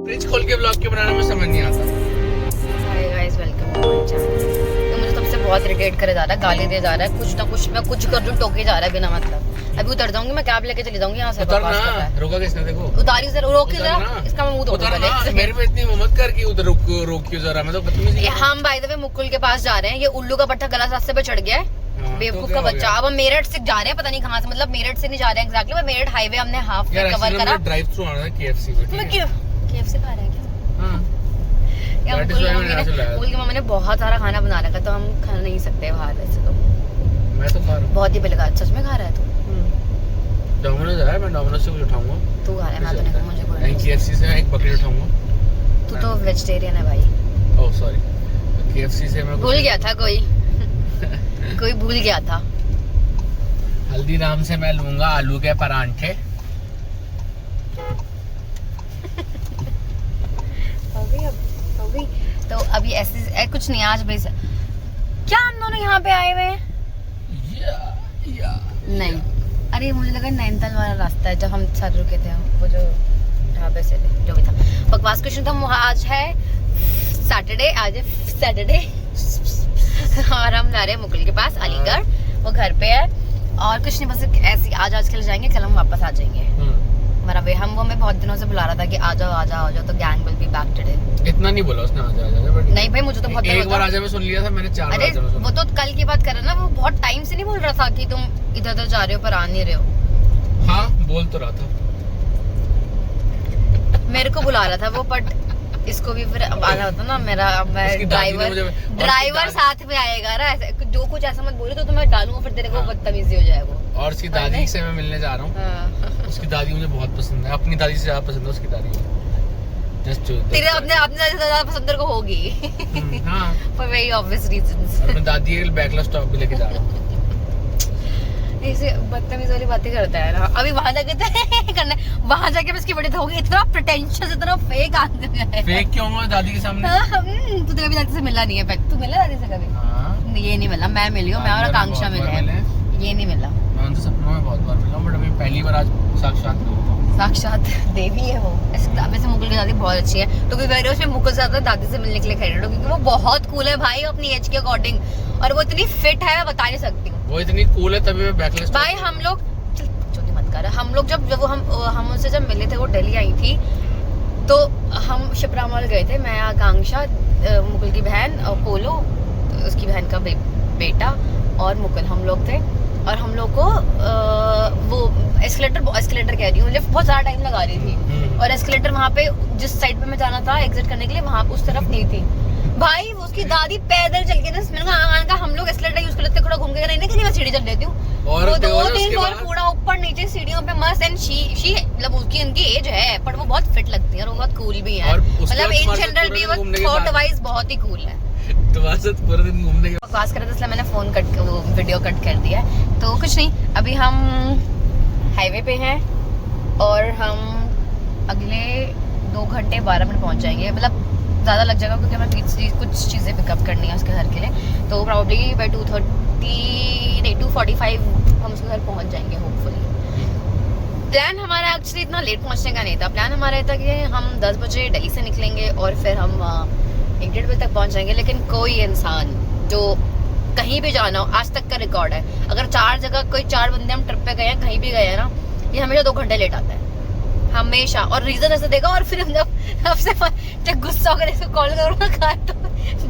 Fridge खोल के blog के बनाना में समझ नहीं आता। Hi guys, welcome to my channel. तो मुझे तब से बहुत इरिटेट करे जा रहा है, गाली दे जा रहा है, कुछ ना कुछ मैं कुछ कर दूं टोके जा रहा है बिना मतलब। अभी उतर जाऊंगी मैं, कैब लेके चली जाऊंगी यहाँ से। उतर ना, रोका किसने? देखो उतारी जरा, रोक जरा, इसका मैं मुंह तोड़ दूंगा। मेरे पे इतनी हिम्मत कर कि उधर रोक क्यों जरा, मैं तो बदतमीजी। हम बाय द वे मुकुल के पास जा रहे हैं। ये उल्लू का पट्टा गलत रास्ते पे चढ़ गया है, बेवकूफ का बच्चा। अब हम मेरठ से जा रहे हैं, पता नहीं कहाँ से, मतलब मेरठ से नहीं जा रहे हैं एग्जैक्टली, पर मेरठ हाईवे हमने हाफ कवर करा। ड्राइव थ्रू आना था केएफसी पे। मैं क्यों केएफसी खा रहे हैं क्या? हां, यार मुकुल की मम्मी ने बहुत सारा खाना बना रखा, तो हम खा नहीं सकते बाहर वैसे तो। मैं तो खा रहा हूं। बहुत ही बेकार। सच में खा रहा है तू? डोमिनोज है, मैं डोमिनोज से कुछ उठाऊंगा। तू खा रहा है, मैं तो नहीं, मुझे कोई नहीं। केएफसी से एक बकेट उठाऊंगा। तू तो वेजिटेरियन है भाई। ओह सॉरी, केएफसी से मैं भूल गया था कोई कोई भूल गया था। हल्दीराम से मैं लूंगा आलू के परांठे। हो गई। तो अभी ऐसे कुछ नहीं, आज बेस क्या हम दोनों यहाँ पे आए हुए हैं? नहीं, अरे मुझे लगा नैनीताल वाला रास्ता है, जब हम सर रुके थे, वो जो ढाबे से थे, जो भी था बकवास। कुछ नहीं था। आज है सैटरडे, आज है सैटरडे और हम जा रहे हैं मुकुल के पास अलीगढ़। वो घर पे है और कुछ नहीं, बस ऐसे आज के लिए जाएंगे, कल हम वापस आ जाएंगे। हमारा वे हम वो मैं बहुत दिनों से बुला रहा था कि आ जाओ, तो gang will be back today. इतना नहीं बोला उसने आ जा, बट नहीं भाई, मुझे तो बहुत एक बार आजा में सुन लिया था मैंने, 4 बार अरे वो तो कल की बात कर रहे ना, वो बहुत टाइम से नहीं बोल रहा था कि तुम इधर उधर जा रहे हो पर आ नहीं रहे हो। हाँ बोल तो रहा था, मेरे को बुला रहा था वो, बट इसको भी फिर आना होता ना मेरा। मैं ड्राइवर साथ में आएगा ना, ऐसे जो कुछ ऐसा मत बोले तो मैं डालूंगा, फिर तेरे को बदतमीजी हो जाएगा। और उसकी दादी से मैं मिलने जा रहा हूँ। उसकी दादी मुझे बहुत पसंद है, अपनी दादी से ज्यादा पसंद है उसकी दादी। जस्ट तेरे अपने दादी से ज्यादा पसंद तेरे को होगी। हाँ, फॉर वेरी ऑब्वियस रीजंस। अपनी दादी के बैकला स्टॉप भी लेके जा रहा हूँ। ऐसे बदतमीज वाली बातें करता है ना। अभी वहां जाके करना, वहां जाके इसकी बड़ी होगी, इतना प्रिटेंशियस, इतना फेक आदमी है। फेक क्यों हुआ दादी के सामने? तू तो कभी दादी से मिला नहीं है? तू मिला दादी से कभी? हाँ। ये नहीं मिला, मैं मिली हूँ, मैं और आकांक्षा मिले हैं, ये नहीं मिला। मैं उनसे सपनों में बहुत बार मिला हूँ, बट अभी पहली बार आज साक्षात देवी है वो। वैसे मुकुल की दादी बहुत अच्छी है, तो फिर उसमें मुकुल से दादी से मिलने के लिए खरीदो, क्योंकि वो बहुत कूल है भाई अपनी एज के अकॉर्डिंग, और वो इतनी फिट है, मैं बता नहीं सकती हूँ। वो इतनी कूल है तभी मैं बैकलिस्ट भाई। हम लोग चोटी मत कर, हम लोग जब हम उनसे जब मिले थे, वो दिल्ली आई थी, तो हम शिप्रा मॉल गए थे, मैं, आकांक्षा, मुकुल की बहन और पोलो, उसकी बहन का बेटा और मुकुल, हम लोग थे। और हम लोग को वो एस्केलेटर कह रही हूँ, लिफ्ट बहुत ज्यादा टाइम लगा रही थी, और एस्केलेटर वहाँ पे जिस साइड पे मैं जाना था एग्जिट करने के लिए, वहाँ उस तरफ नहीं थी भाई। उसकी दादी पैदल चल के ना, मैंने कहा हम लोग एस्केलेटर यूज कर लेते, थोड़ा घूम के, नहीं कि मैं सीढ़ी चल लेती हूँ। और 2-3 बार पूरा ऊपर नीचे सीढ़ियों पे मस्त। एंड शी मतलब उसकी उनकी एज है, पर वो बहुत फिट लगती है और वो बहुत कूल भी है, मतलब इन जनरल भी वो थॉट वाइज बहुत ही कूल है। तो पूरे दिन घूमने के बकवास कर रहे थे, इसलिए मैंने फोन कट, वो वीडियो कट कर दिया है। तो कुछ नहीं, अभी हम हाईवे पे हैं और हम अगले 2 घंटे 12 मिनट पहुंच जाएंगे, मतलब ज़्यादा लग जाएगा क्योंकि हमें कुछ चीज़ें पिकअप करनी है उसके घर के लिए। तो प्रॉब्ली बाई 2:45 हम उसके घर पहुंच जाएंगे होपफुली। प्लान हमारा एक्चुअली इतना लेट पहुंचने का नहीं था। प्लान हमारा था कि हम 10 बजे दिल्ली से निकलेंगे और फिर हम 1-1:30 बजे तक पहुंच जाएंगे। लेकिन कोई इंसान जो कहीं भी जाना हो, आज तक का रिकॉर्ड है, अगर 4 जगह कोई 4 बंदे हम ट्रिप पे गए हैं, कहीं भी गए हैं ना, ये हमेशा 2 घंटे लेट आता है हमेशा। और रीजन ऐसे देगा, और फिर हम जब गुस्सा होकर इसको कॉल करो ना, तो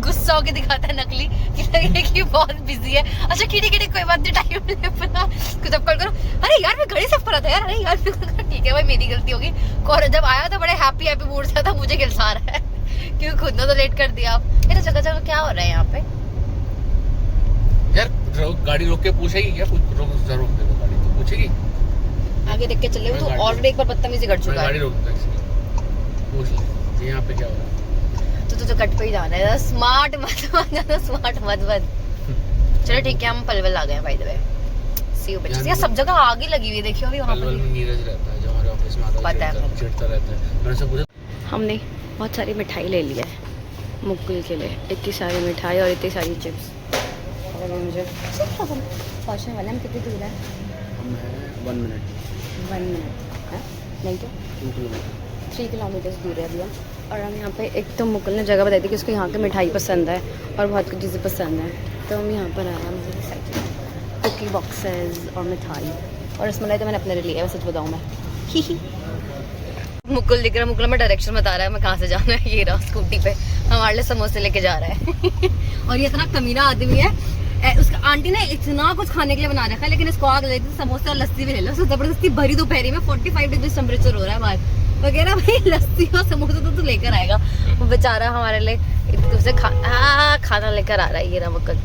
गुस्सा होकर दिखाता है नकली कि लगे कि बहुत बिजी है। अच्छा ठीक है, कोई बात नहीं, टाइम ले अपना, जब कॉल करो, अरे यार मैं घड़ी सब कर रहा था यार, अरे यार ठीक है भाई मेरी गलती होगी। और जब आया तो बड़े हैप्पी मूड से था, मुझे गिल्सा रहा है क्योंकि खुद ने तो लेट कर दिया। ये जगह जगह क्या हो रहा है यहाँ पे यार? गाड़ी रोक के पूछेगी क्या? रोक दे दो गाड़ी, तो पूछेगी आगे देख के चले। वो तो ऑलरेडी एक बार बदतमीजी कर चुका है। गाड़ी रोक दे, पूछ ले यहाँ पे क्या हो रहा है। तो तुझे कट पे ही जाना है, स्मार्ट मत बन। चलो ठीक है, हम पलवल आ गए हैं by the way. See you bitches. यार सब जगह आग ही लगी हुई है, देखियो अभी वहां पलवल में नीरज रहता है जो हमारे ऑफिस में आता है, चिढ़ता रहता है। मैंने से पूछा, हमने बहुत सारी मिठाई ले ली है मुकुल के लिए, इतनी सारी मिठाई और इतनी सारी चिप्स। और अभी मुझे पहुँचने वाले हम, कितनी दूर है? 1 मिनट। 1 मिनट नहीं तो 2 किलोमीटर। 3 किलोमीटर दूर है अभी हम। और हम यहाँ पे एक तो मुकुल ने जगह बताई थी कि उसको यहाँ की मिठाई पसंद है और बहुत कुछ चीज़ें पसंद है, तो हम यहाँ पर आए हैं। मुझे एक्साइटेड कुकी बॉक्सेस और मिठाई और रसमलाई तो मैंने अपने लिए लिया है, सच बताऊँ मैं। मुकुल दिख रहा है, मुकुल में डायरेक्शन बता रहा है मैं कहाँ से जाना है। ये रहा स्कूटी पे हमारे लिए समोसे लेके जा रहा है। और ये इतना कमीना आदमी है, उसका आंटी ने इतना कुछ खाने के लिए बना रखा है, लेकिन इसको आग लगी थी समोसे और लस्सी भी ले लो। जबरदस्ती भरी दोपहरी में 45 डिग्री टेम्परेचर हो रहा है बाहर वगैरह, भाई लस्सी और समोसे तो तू लेकर आएगा। वो बेचारा हमारे लिए उसे खाना लेकर आ रहा है। ये रहा मुकुल,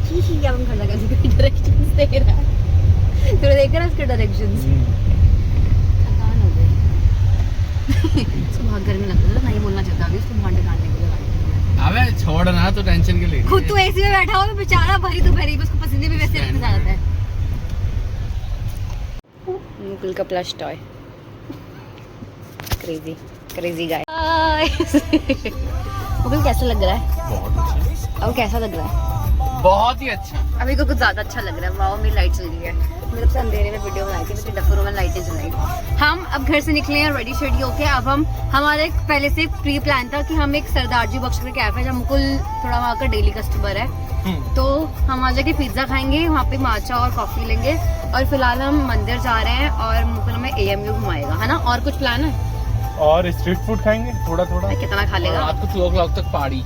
क्या हम खाना कैसे डायरेक्शंस दे रहा है, तो देख रहा है इसके डायरेक्शंस। थकान हो गई। इसको बहुत गर्मी लग रही है, नहीं बोलना चाहता अभी, इसको भांडे काटने के लिए। अबे छोड़ ना, तो टेंशन के लिए खुद तो एसी में बैठा हुआ बेचारा, भरी दोपहरी में उसको पसीने भी वैसे इतने ज्यादा है। मुकुल का plush toy, crazy crazy guy. Mukul कैसा लग रहा है? बहुत अच्छा, अब कैसा लग रहा है? बहुत ही अच्छा। अभी को कुछ ज्यादा अच्छा लग रहा है। वाओ, मेरी लाइट चल रही है। मतलब से अंधेरे में वीडियो बनाई थी, लेकिन डफरों में लाइटें जलाई। हम अब घर से निकले हैं रेडी शेडी होके। अब हम हमारे पहले से प्री प्लान था कि हम एक सरदार जी बख्श में कैफे है जहाँ मुकुल थोड़ा वहाँ का डेली कस्टमर है, तो हम वहाँ जाके पिज्जा खाएंगे, वहाँ पे माचा और कॉफी लेंगे। और फिलहाल हम मंदिर जा रहे हैं और मुकुल हमें AMU घुमाएगा, है ना? और कुछ प्लान है? और स्ट्रीट फूड खाएंगे थोड़ा थोड़ा। कितना खा लेगा? रात को 2 o'clock तक पार्टी।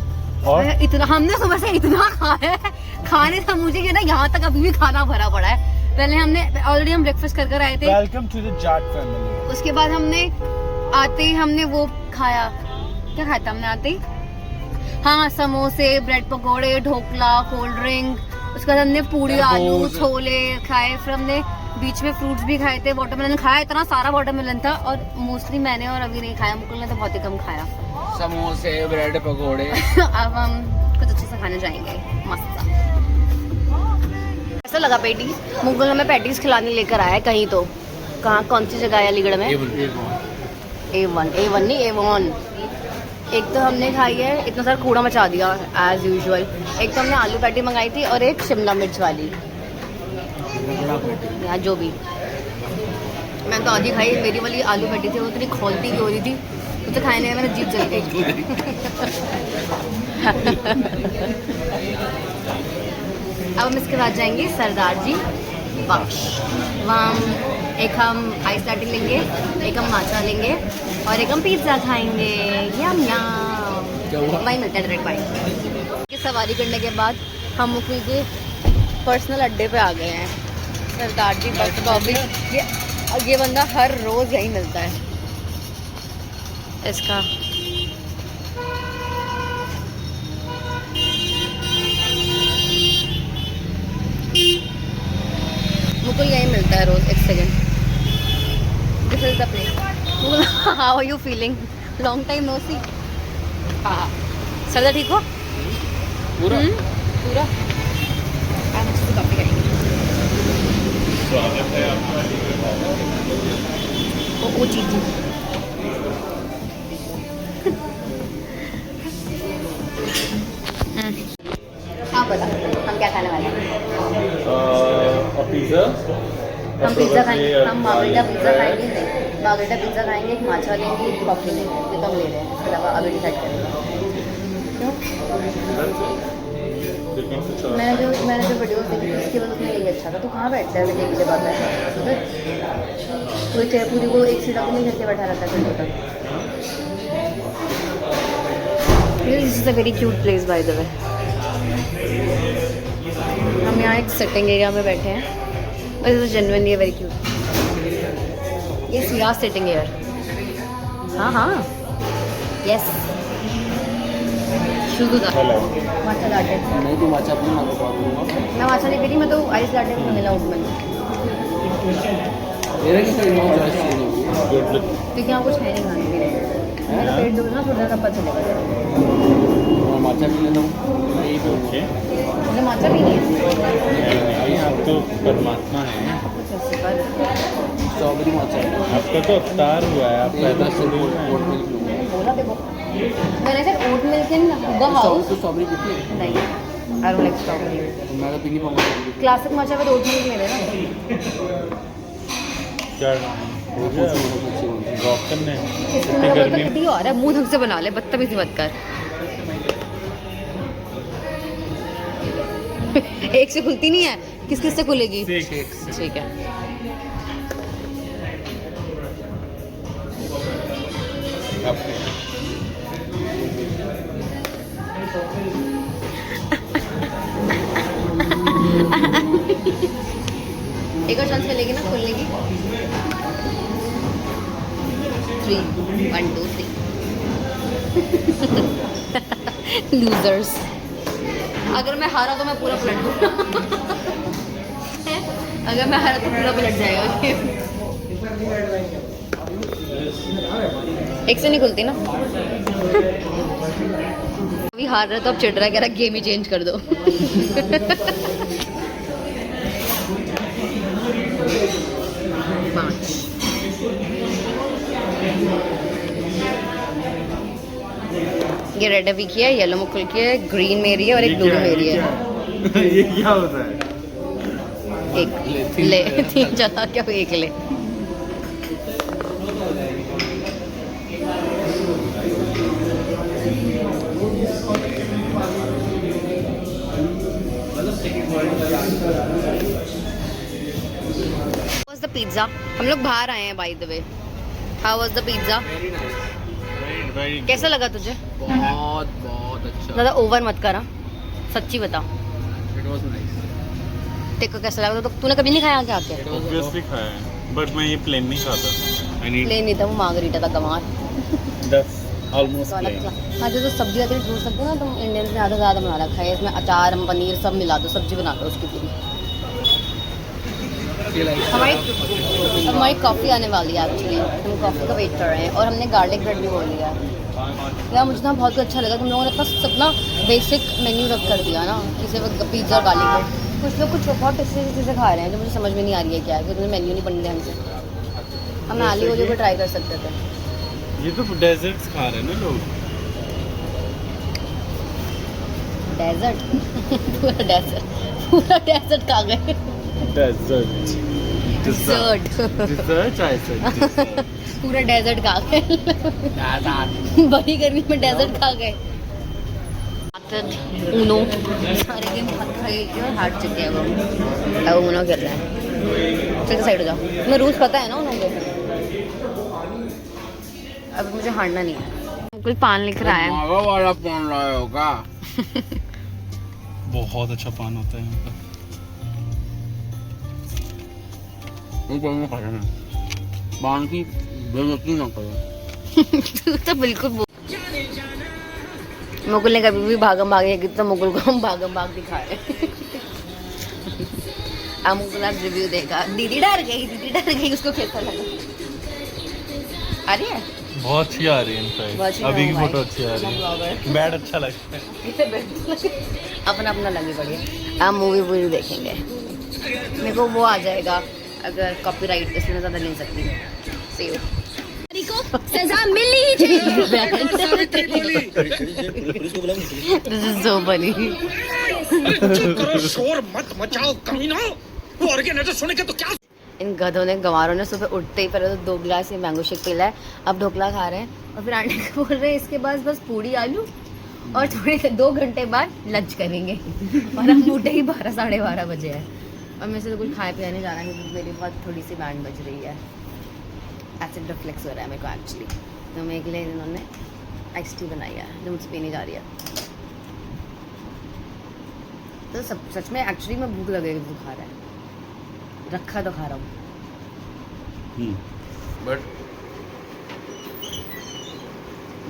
और इतना हमने सुबह से इतना खाया है, खाने से मुझे ये ना यहाँ तक अभी भी खाना भरा पड़ा है। पहले हमने ऑलरेडी हम ब्रेकफास्ट कर आए थे। Welcome to the Jat family. उसके बाद हमने आते ही हमने वो खाया, क्या खाया था हमने आते ही? हाँ, समोसे, ब्रेड पकोड़े, ढोकला, कोल्ड ड्रिंक। उसके बाद हमने पूरी, आलू, छोले खाए। फिर हमने बीच में फ्रूट्स भी खाए थे, वाटरमेलन खाया। इतना सारा वाटरमेलन था और मोस्टली मैंने और अभी नहीं खाया, मुकुल ने तो बहुत ही कम खाया। समोसे, ब्रेड पकोड़े। अब हम कुछ अच्छे से खाने जाएंगे, मस्त सा। कैसा लगा पैटीज? मुकुल हमें पैटीज खिलाने लेकर आया है कहीं, तो कहाँ, कौन सी जगह है अलीगढ़ में? A1 नहीं, A1। एक तो हमने खाई है, इतना सारा कूड़ा मचा दिया एज यूजुअल। एक तो हमने आलू पैटी मंगाई थी और एक शिमला मिर्च वाली, या जो भी। मैंने तो आधी खाई, मेरी वाली आलू पैटी थी वो इतनी खोलती भी हो रही थी, उसे खाने में मेरा जीभ जल गई। अब हम इसके बाद जाएंगे सरदार जी बख्श। वहाँ एक हम आइस लाटी लेंगे, एक हम माचा लेंगे और एक हम पिज्ज़ा खाएंगे। यम यम। वहीं मिलता है डायरेक्ट बाइक। सवारी करने के बाद हम मुकुल के पर्सनल अड्डे पे आ गए हैं, सरदार जी बस स्टॉप। ये बंदा हर रोज़ यहीं मिलता है। इसका मुकुल यहीं मिलता है रोज़। एक second, this is the place. Mukul, how are you feeling? Long time no see. हाँ, सरदार ठीक हो? पूरा पूरा आप अच्छे से कॉफी करेंगे। ओ चीज़ आप बता, हम क्या खाने वाले हैं? पिज्जा। हम पिज़्ज़ा खाएंगे, हम मार्गरेटा पिज़्ज़ा खाएंगे। मार्गरेटा पिज़्ज़ा खाएंगे, एक माचा लेंगे, एक कॉफ़ी लेंगे। ये तो हम ले रहे हैं, इसके अलावा अभी डिसाइड करेंगे। क्यों? मैंने जो वीडियोस देखी थी उसकी वजह से यही अच्छा था। तो कहाँ बैठता है देखने के बाद में? कोई चाहे पूरी को एक सीटा को नहीं करके बैठा रहता है घंटों तक। This is a very cute place by the way. हम यहाँ एक सिटिंग एरिया में बैठे हैं, but is genuinely very cute. Yes, we are sitting here. हाँ हाँ, यस। शुरू का माचा लाटे। नहीं तो माचा अपनी माँ को कॉल करूँगा। मैं माचा नहीं पी रही, मैं तो आइस लाटे में मिला हूँ मैंने, मेरा किसी नौ चॉइस चाहिए क्योंकि यहाँ कुछ है नहीं खाने के लिए। मेरा पेट दुख ना, थोड़ा ज़्यादा पता चलेगा। माचा पी लेता हूँ। मुझे माचा भी नहीं है। आप तो परमात्मा है। स्ट्रॉबेरी माचा है। आपका तो अवतार हुआ है। आप पैदा शुरू ओट मिल्क लूँगा। बोला देखो, मैंने sir oat milk in the house. तो स्ट्रॉबेरी पीती है? नहीं, आई डोंट लाइक स्ट्रॉबेरी। मैं तो पी नहीं पाऊँगा। क्लासिक माचा में ओट मिल्क ले लेना। क्या हो गया? ड्रॉप करने इतनी गर्मी में। और है, मुंह ढंग से बना ले, बदतमीजी मत कर। एक से खुलती नहीं है, किस किस से खुलेगी? ठीक है। एक और चांस मिलेगी ना खोलने की। 3 1 2 3 लूजर्स। अगर मैं हारा तो मैं पूरा पलट दूंगा। अगर मैं हारा तो पूरा पलट जाएगा। एक से नहीं खुलती ना। अभी हार रहा तो अब चिढ़ रहा है, कह रहा गेम ही चेंज कर दो। ये रेड अभी किया है, येलो में खुल किया है, ग्रीन मेरी है और एक ब्लू मेरी है। ये क्या होता है? एक ले 3 चला क्या, एक ले। How's the pizza? हम लोग बाहर आए हैं by the way. How was the pizza? Very कैसा लगा तुझे? बहुत बहुत अच्छा। ज़्यादा ओवर मत करा, सच्ची बता। It was nice. तेरे को कैसा लगा? तो तूने कभी नहीं खाया क्या आके? ऑब्वियसली खाया है, बट मैं ये प्लेन नहीं खाता। आई नीड प्लेन नहीं था वो, मार्गरीटा था गंवार। 10 ऑलमोस्ट प्लेन। हाँ जो सब्जी आती है जोड़ सकते हो ना, तुम इंडियंस ने आधा ज़्यादा बना रखा है। इसमें अचार, पनीर सब मिला दो, सब्जी बना दो उसकी पूरी। हमारी कॉफ़ी आने वाली है एक्चुअली, हम कॉफ़ी का वेट कर रहे हैं। और हमने गार्लिक ब्रेड भी बोल लिया है यार। मुझे ना बहुत अच्छा लगा, तुम लोगों ने अपना अपना बेसिक मेन्यू रख कर दिया ना, किसी वक्त पिज़्ज़ा और गार्लिक ब्रेड। कुछ लोग कुछ बहुत टेस्टी चीज़ें खा रहे हैं जो मुझे समझ में नहीं आ रही है क्या है, क्योंकि मेन्यू नहीं बनने हमसे। हम आलू ओलियो को ट्राई कर सकते थे। ये तो डेजर्ट्स खा रहे हैं ना लोग। डेजर्ट पूरा डेजर्ट खा गए। डेजर्ट डिजर्ट डिजर्ट ऐसा पूरा डेजर्ट खा गए। बड़ी गर्मी में डेजर्ट खा गए। ऊनो सारे गेम हार चुके हैं वो। अब ऊनो खेल रहे हैं। चल साइड हो जाओ, तुम्हें रूल्स पता है ना ऊनो के। अब मुझे हारना नहीं है। कोई पान लिख रहा है। मावा वाला पान लाया होगा। बहुत अच्छा पान होता है यहाँ का। पान की बेइज्जती ना करो। तू तो बिल्कुल मुकुल ने कभी भी भागम भाग तो मुकुल को हम भागम भाग दिखा रहे हैं। अब मुकुल आज रिव्यू देगा। दीदी डर गई उसको कैसा लगा? आ रही है? बहुत अच्छी आ रही है इनफैक्ट। अभी की फोटो अच्छी आ रही है। बैड अच्छा लगता है। अपना अपना लगी बढ़िया। हम मूवी पूरी देखेंगे। मेरे को वो आ जाएगा अगर कॉपीराइट, इसमें ज़्यादा नहीं सकती। सी यू। सजा मिली दिस इज सो फनी। शोर मत मचाओ कमीनो, वो ऑर्गेनाइजर सुनेंगे तो क्या। इन गधों ने गंवारों ने सुबह उठते ही पहले तो 2 गिलास ये मैंगो शेक पिला है, अब ढोकला खा रहे हैं और फिर आंटी को बोल रहे हैं इसके बाद बस पूड़ी आलू और थोड़े 2 घंटे बाद लंच करेंगे। और हम उठे ही 12 साढ़े 12 बजे है और मेरे से तो कुछ खाए पिया नहीं जाना क्योंकि मेरी बहुत थोड़ी सी बैंड बज रही है। एसिड रिफ्लेक्स हो रहा है मेरे को एक्चुअली। तो मेरे के लिए इन्होंने आइस टी बनाई है जो मुझसे पीनी जा रही है। तो सब सच में एक्चुअली में भूख लगेगी तो खा रहा है, रखा तो खा रहा हूँ।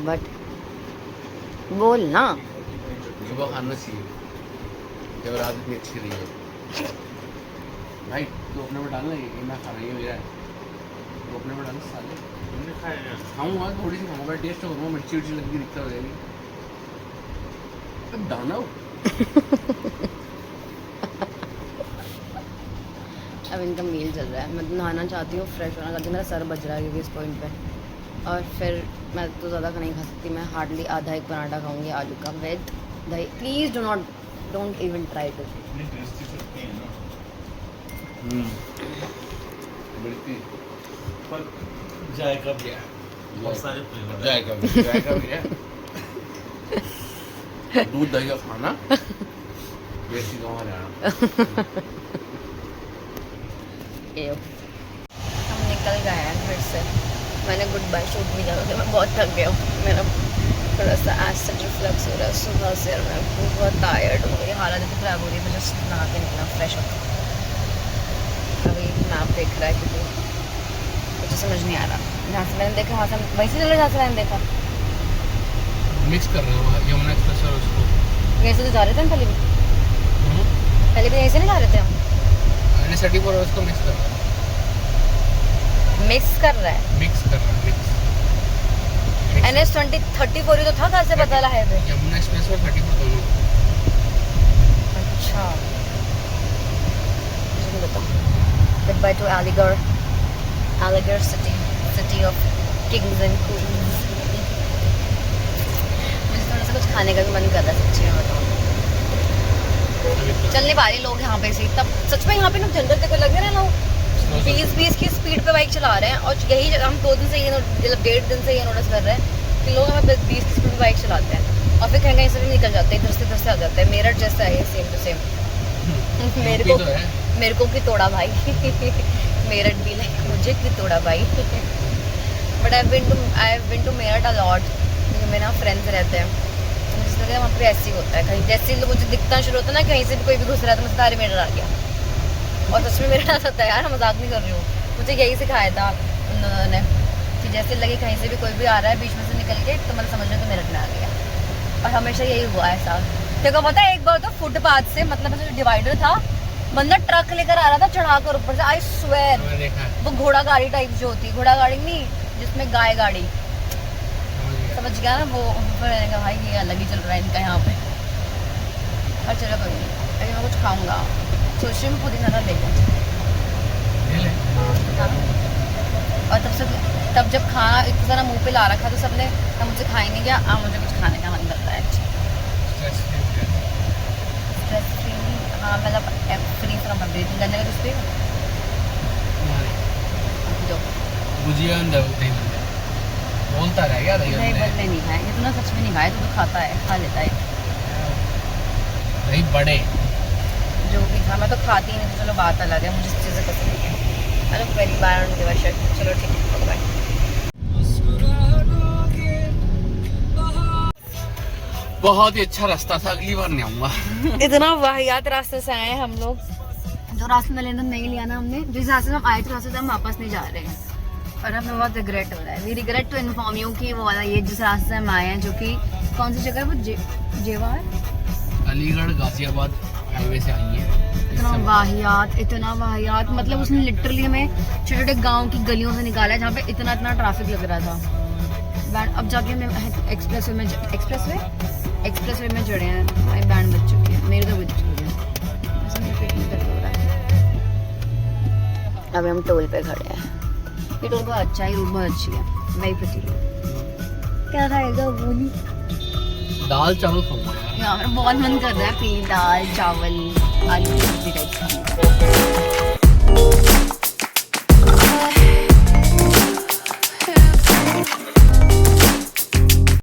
बट बोल ना। सुबह खाना चाहिए जब रात इतनी अच्छी रही है। भाई तू अपने में डालना, ये मैं खा रही हूँ मेरा है, तो अपने में डालना साले। खाऊंगा थोड़ी सी खाऊंगा, टेस्ट करूँगा, मिर्ची उर्ची लगी दिखता हो जाएगी। डालना अब इनका मील चल रहा है। मैं नहाना चाहती हूँ, फ्रेश होना चाहती हूँ, मेरा सर बज रहा है क्योंकि इस पॉइंट पे। और फिर मैं तो ज़्यादा नहीं खा सकती, मैं हार्डली आधा एक पराठा खाऊंगी आलू का विद दही। Please don't even try to. पर जायका भी है बहुत सारे फ्लेवर जायका भी है दूध दही का खाना देसी गाँव हरियाणा। हम निकल गए हैं घर से। मैंने गुड बाय शूट भी किया क्योंकि मैं बहुत थक गया हूँ। मेरा थोड़ा सा एसिड रिफ्लक्स हो रहा है सुबह से और मैं बहुत टायर्ड हूँ। मेरी हालत इतनी ख़राब हो रही है। मैं जस्ट नहा के निकला फ्रेश होकर। अभी मैप देख रहा है क्योंकि मुझे समझ नहीं आ रहा। जहाँ से मैंने देखा वहाँ से वहीं से चले जहाँ से मैंने देखा। मिक्स कर रहे हो यमुना एक्सप्रेस और उसको। यहीं से तो जा रहे थे हम पहले भी यहीं से नहीं जा रहे थे हम। NS34 और उसको मिक्स कर रहा है। मिक्स कर रहा है मिक्स कर रहा है मिक्स। NS34 ही तो था। कहाँ से पता लगा है यमुना एक्सप्रेस और 34 दोनों। अच्छा मुझे नहीं पता। Good by two Aligarh city of Kings and queen's. मुझे थोड़ा सा कुछ खाने का भी मन कर रहा है सच्ची में बताऊँ। चल नहीं पा रहे लोग यहाँ पे से तब सच में यहाँ पे ना जनरल तक लग रहे हैं लोग 20 की स्पीड पे बाइक चला रहे हैं। और यही हम 2 दिन से ये मतलब 1.5 दिन से ये नोटिस कर रहे हैं कि लोग हमें 20 की स्पीड पे बाइक चलाते हैं और फिर कहीं से भी निकल जाते हैं। इधर से आ जाते हैं। मेरठ जैसा है सेम टू सेम। मेरे को की तोड़ा भाई मेरठ भी लाइक मुझे की तोड़ा भाई। But I been to Meerut a lot क्योंकि मेरे यहाँ फ्रेंड्स रहते हैं। मुझे लगा वहाँ पे ऐसे ही होता है। कहीं जैसे मुझे दिखना शुरू होता है ना कहीं से भी कोई भी घुस रहा है तो मुझे सारे मेरठ आ गया। और सच में मेरा आता है यार मजाक नहीं कर रही हूँ। मुझे यही सिखाया था उन्होंने कि जैसे लगे कहीं से भी कोई भी आ रहा है बीच में से निकल के तो मतलब समझ तो मेरठ में आ गया। और हमेशा यही हुआ ऐसा। देखो पता है एक बार तो फुटपाथ से मतलब जो डिवाइडर था बंदा ट्रक लेकर आ रहा था चढ़ाकर ऊपर से। आई स्वेयर वो घोड़ा गाड़ी टाइप जो होती है। घोड़ा गाड़ी नहीं जिसमें गाय गाड़ी समझ गया ना वो। रहेगा भाई ये अलग ही चल रहा है इनका यहाँ पे। और चलो कोई नहीं अभी मैं कुछ खाऊंगा। सोच रही हूँ पुदीना ले लें। और तब जब खाना इतना सारा मुंह पे ला रखा तो सबने तब मुझसे खा ही नहीं गया। मुझे कुछ खाने का मन करता है। स्ट्रेस फ्री हाँ मतलब फ्री फ्रॉम एवरीथिंग करने का कुछ भी गुजिया बोलता रह गया नहीं बल्ले नहीं खाए इतना सच में नहीं खाए तो खाता है खा लेता है नहीं बड़े जो भी था। मैं तो खाती ही नहीं तो चलो बात अलग है। मुझे इस चीज़ें पसंद नहीं है। हेलो वेरी बाय चलो ठीक है बाय। बहुत ही अच्छा रास्ता था। अगली बार नहीं आऊँगा। इतना वाहियात रास्ते से आए हैं हम लोग। जो रास्ते में लेना नहीं लिया ना हमने जिस रास्ते से हम आए थे रास्ते से हम वापस नहीं जा रहे हैं। और हमें बहुत रिग्रेट हो रहा है। We regret to inform you कि वो वाला ये जिस रास्ते से हम आए हैं जो कि कौन सी जगह है वो जेवार अलीगढ़ गाजियाबाद हाईवे से आई है। इतना वाहियात मतलब उसने लिटरली हमें छोटे छोटे गांव की गलियों से निकाला है जहाँ पे इतना ट्रैफिक लग रहा था। अब जाके हमें एक्सप्रेसवे में चढ़े हैं। हमारी बैंड बज चुकी है। मेरी तो बज चुकी है। अभी हम टोल पे खड़े हैं। ये टोल बहुत अच्छा है। रूट बहुत अच्छी है। Very pretty. क्या खाएगा बोली? दाल चावल खाऊंगा यार। मेरा बहुत मन कर रहा है पीली दाल चावल आलू की सब्जी टाइप का।